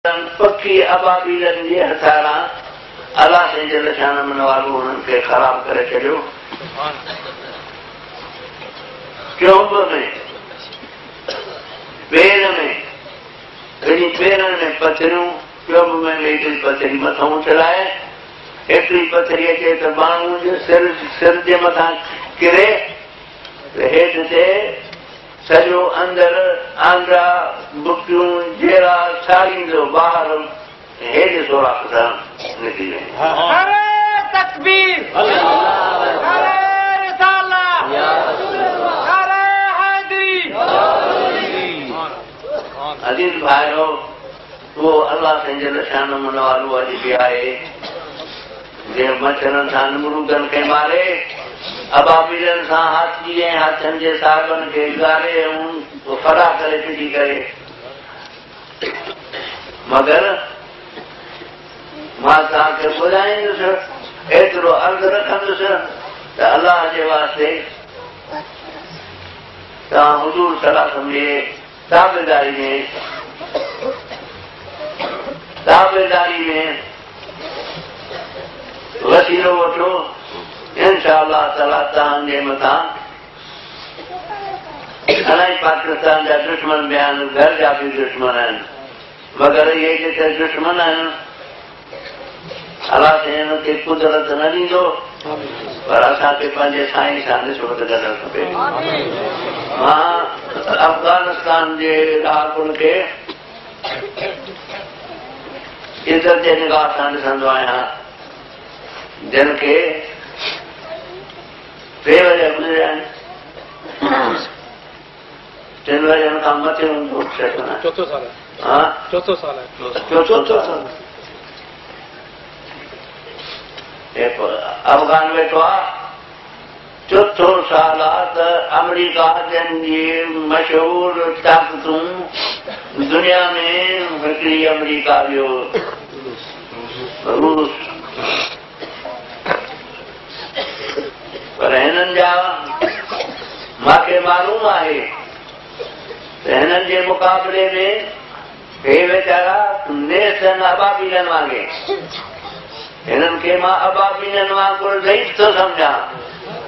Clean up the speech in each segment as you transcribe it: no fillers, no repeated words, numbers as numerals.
पखी अबाबीलन जे हथारां अलाह से जल शान मन वारो उन्हनि खे ख़राब करे छॾियो। चोंब में पेर में कॾहिं पेरनि में पथरियूं, चोंब में एतिरी पथरी मथां चढ़ाए, एतिरी पथरी अचे त माण्हू जो सिर जे मथां किरे त हेठि ते सॼो अंदरि आंद्रा बुकियूं जहिड़ा छाड़ींदो ॿाहिरि हेठि सोराख सां निकिरी वेंदी। अज़ीज़ भाइरो, उहो अलाह जल शान मन वारो अॼु बि आहे जंहिं मच्छरनि सां नमरूदनि खे मारे, अबाबीलनि सां हाथी ऐं हाथियुनि जे सागनि खे ॻारे फरा करे फिटी करे। मगर मां तव्हांखे ॿुधाईंदुसि, एतिरो अर्ज़ु रखंदुसि त अलाह जे वास्ते तव्हां हुज़ूर सलाह जे ताबेदारी में वसीलो वठो। इंशाअल्लाह ताला तव्हांजे मथां अलाए पाकिस्तान जा दुश्मन बि आहिनि, घर जा बि दुश्मन आहिनि, मगर इहे जेके दुश्मन आहिनि अलाह हिन खे कुदरत न ॾींदो, पर असांखे पंहिंजे साईं सां निस्बत करणु खपे। मां अफगानिस्तान जे ॾाकण खे इज़त जे निगाह सां ॾिसंदो आहियां, जिन खे 3 वजे गुज़रिया आहिनि, 3 वजनि खां मथे हूंदो। चोथों साल अफगान वेठो आहे, चोथों साल आहे त अमरीका जंहिंजी मशहूर ताक़तूं दुनिया में हिकिड़ी अमरीका जो रूस, पर हिननि जा मूंखे मालूम आहे त हिननि जे मुक़ाबले में हे वीचारा नेसन अबाबीलनि वांगुरु, हिननि खे मां अबाबीलनि वांगुरु ज़ईफ़ थो सम्झां।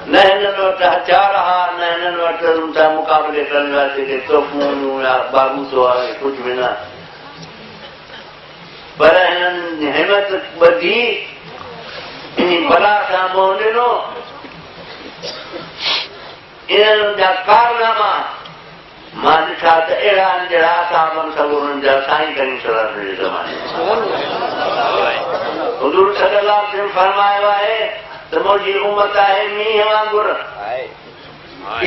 न हिननि वटि हथियार हा, न हिननि वटि सां मुक़ाबले करण वास्ते तोपूं या बारूदो आहे, कुझु बि न, पर हिननि हिमत ॿधी इन बला सां मोह ॾिनो। इन्हनि जा कारनामा मां ॾिठा त अहिड़ा आहिनि जहिड़ा असाबनि सबूरनि जा साईं करीम सल्लल्लाहु अलैहि वसल्लम हुज़ूर सल्लल्लाहु अलैहि वसल्लम फरमायो आहे त मुंहिंजी उमत आहे मींहं वांगुरु,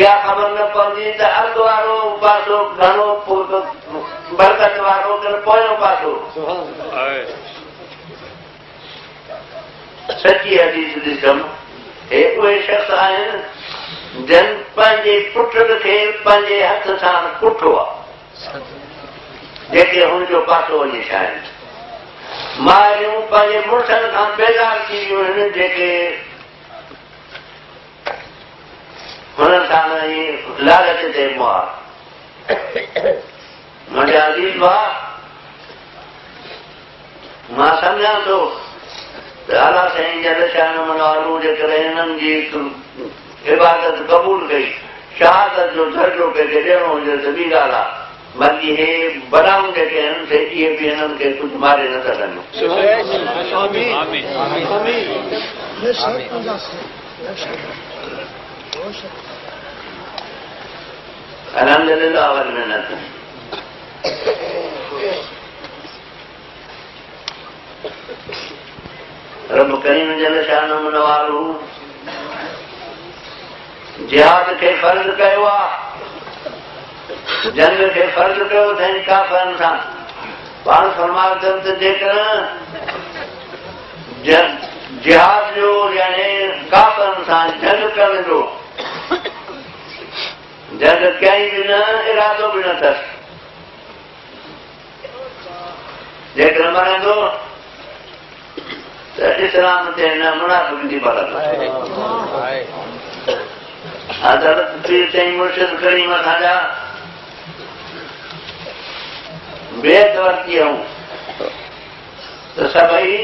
इहा ख़बर न पवंदी त अॻु वारो पासो घणो बरकत वारो कि पोयों पासो। सची हदीस ॾिसमि, हे उहे शख़्स आहिनि जन पंहिंजे पुट खे पंहिंजे हथ सां कुठो आहे, जेके हुनजो पासो वञी छाइनि। माइरूं पंहिंजे मुड़ुसनि खां बेज़ार थी वियूं आहिनि, जेके हुननि सां लालच ते मुआर। मुंहिंजा अज़ीज़ भाउ, मां सम्झां थो त अलाह साईं जल शान मन वारो जेकॾहिं हिननि जी इबादत क़बूल कई, शहादत जो दर्जो कंहिंखे ॾियणो हुजे त ॿी ॻाल्हि आहे, बाक़ी हे बलाऊं जेके आहिनि से इहे बि हिननि खे कुझु मारे न सघनि। अल्हम्दुलिल्लाह वल मिन्नत। रब करीम जल शान मन वारो जिहाद खे फर्ज़ कयो आहे, जंग खे फर्ज़ कयो अथई काफ़रनि सां। पाण फरमायो अथनि त जेकर जिहाद जो यानी काफ़रनि सां जंग करण जो जंग कई बि न, इरादो बि न अथसि, जेकर मरंदो त इस्लाम ते न मुनाफ़िक़ जी बरत। हज़रत पीर चई मुर्शिद करीम असांजा बेद वरिती ऐं त सभई